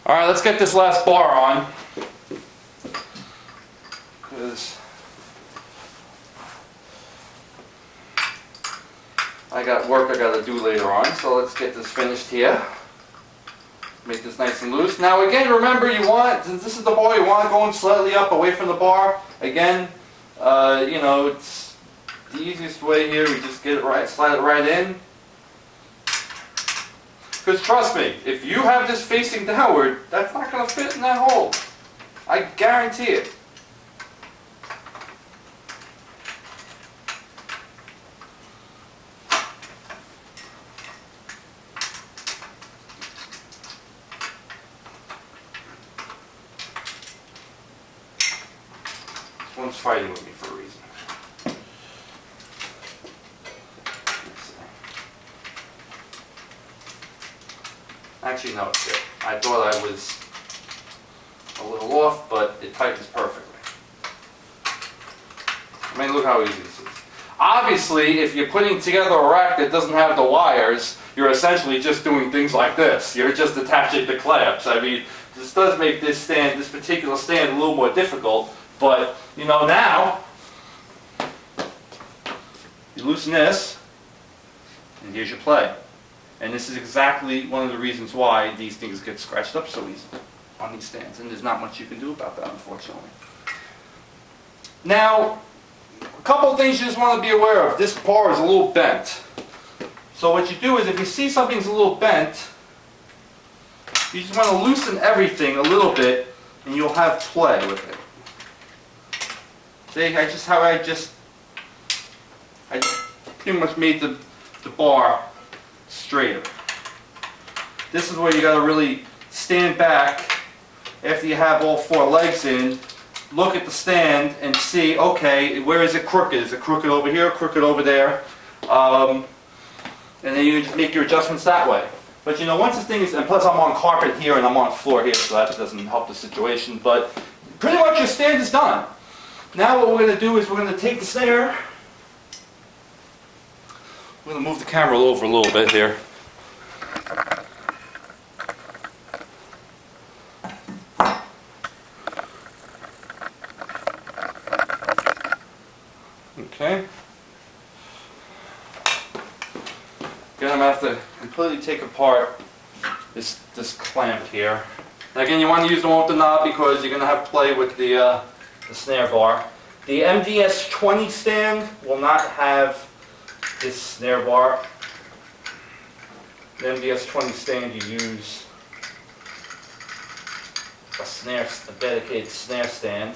Alright, let's get this last bar on, because I got work I got to do later on. So let's get this finished here. Make this nice and loose. Now again, remember, you want, since this is the bar, you want it going slightly up away from the bar. Again, you know, it's the easiest way here. We just get it right, slide it right in. Because trust me, if you have this facing downward, that's not going to fit in that hole. I guarantee it. This one's fighting with me for a reason. Actually, no, it's good. I thought I was a little off, but it tightens perfectly. I mean, look how easy this is. Obviously, if you're putting together a rack that doesn't have the wires, you're essentially just doing things like this. You're just attaching the clamps. I mean, this does make this stand, this particular stand, a little more difficult, but, you know, now, you loosen this, and here's your play. And this is exactly one of the reasons why these things get scratched up so easily on these stands. And there's not much you can do about that, unfortunately. Now, a couple of things you just want to be aware of. This bar is a little bent. So what you do is, if you see something's a little bent, you just want to loosen everything a little bit, and you'll have play with it. See, I pretty much made the bar straighter. This is where you got to really stand back after you have all four legs in, look at the stand and see, okay, where is it crooked? Is it crooked over here, crooked over there? And then you just make your adjustments that way. But you know, once this thing is, and plus I'm on carpet here and I'm on floor here, so that doesn't help the situation, but pretty much your stand is done. Now what we're going to do is we're going to take the snare. I'm going to move the camera over a little bit here. Okay. Again, I'm going to have to completely take apart this clamp here. And again, you want to use the one with the knob because you're going to have to play with the snare bar. The MDS-12 stand will not have this snare bar. The MDS-12 stand, you use a dedicated snare stand.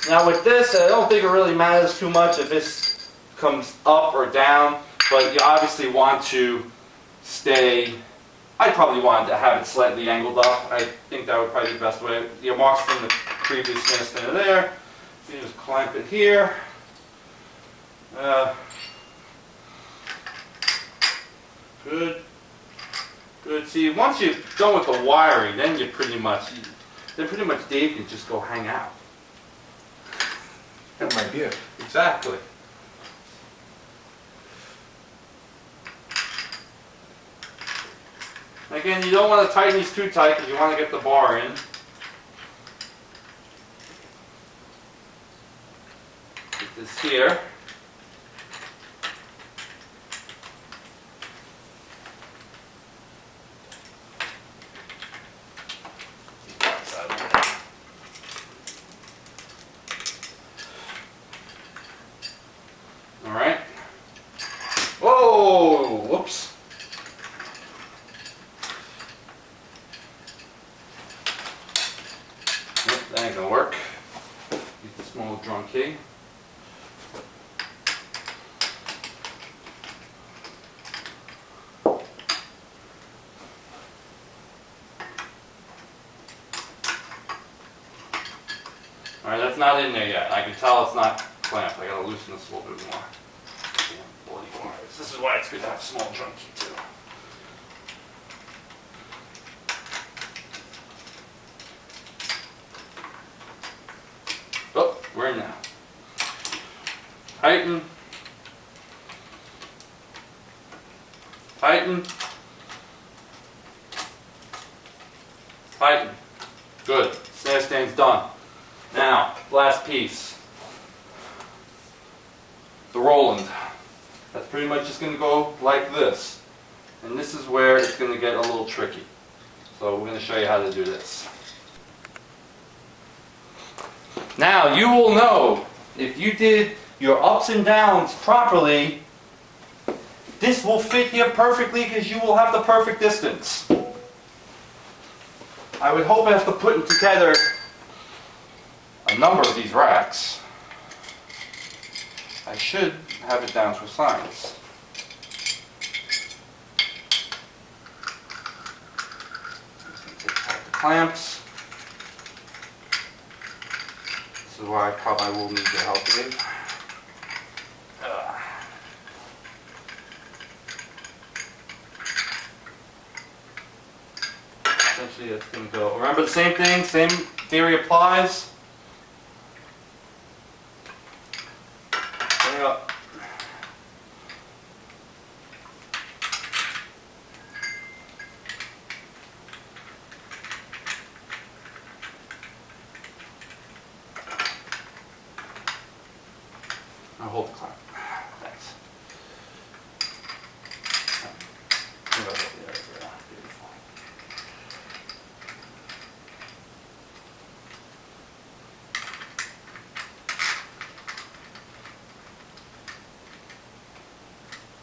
Now with this, I don't think it really matters too much if this comes up or down, but you obviously want to stay, I probably wanted to have it slightly angled up. I think that would probably be the best way. Your marks from the previous snare stand are there. You just clamp it here. Good. Good. See, once you're done with the wiring, then pretty much Dave can just go hang out. That might be it. Exactly. Again, you don't want to tighten these too tight because you want to get the bar in. Get this here. Alright. Whoa! Whoops. Nope, that ain't gonna work. Use the small drum key. Alright, that's not in there yet. I can tell it's not clamped. I gotta loosen this a little bit more. Damn bloody wires. This is why it's good to have a small drum key too. Oh, we're in now. Tighten. Tighten. Tighten. Good. Snare stand's done. Now, last piece. The Roland. That's pretty much just going to go like this. And this is where it's going to get a little tricky. So we're going to show you how to do this. Now, you will know if you did your ups and downs properly, this will fit here perfectly because you will have the perfect distance. I would hope after putting together a number of these racks, I should have it down to a science. Take out the clamps. This is where I probably will need your help, Dave. Essentially, it's going to go. Remember the same thing, same theory applies. Bring it up. Now hold the clamp. Thanks. Beautiful.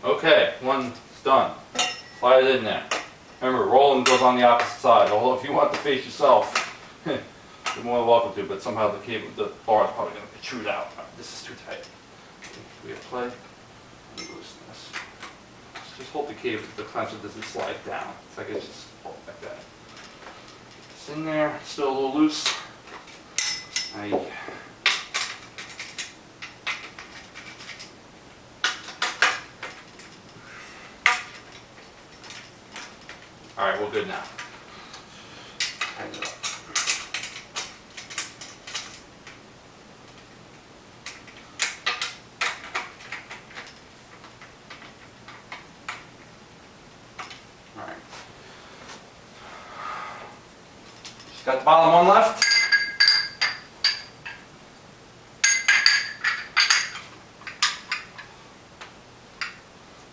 Okay, one's done. Slide it in there. Remember, Roland goes on the opposite side. Although if you want to face yourself, you're more than welcome to, but somehow the bar is probably going to protrude out. Right, this is too tight. We apply and loosen this. Just hold the cable, the clamp so it doesn't slide down. It's like it's just like that. It's in there, it's still a little loose. Alright, we're good now. Tighten it up. Alright. Just got the bottom one left.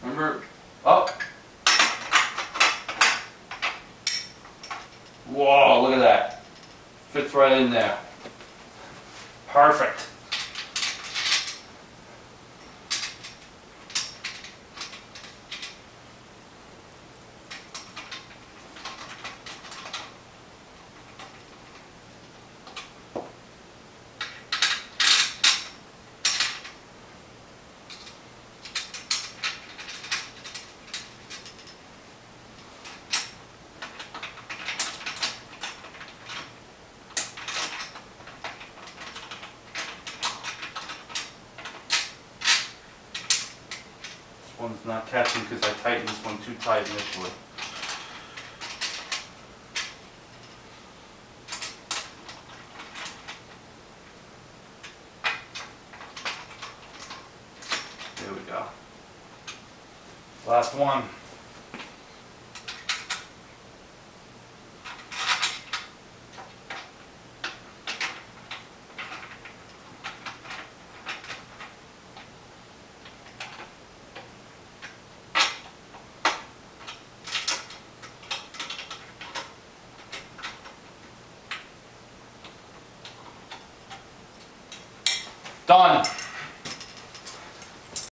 Remember, up. Whoa, look at that. Fits right in there. Perfect. One's not catching because I tightened this one too tight initially. There we go. Last one. Done.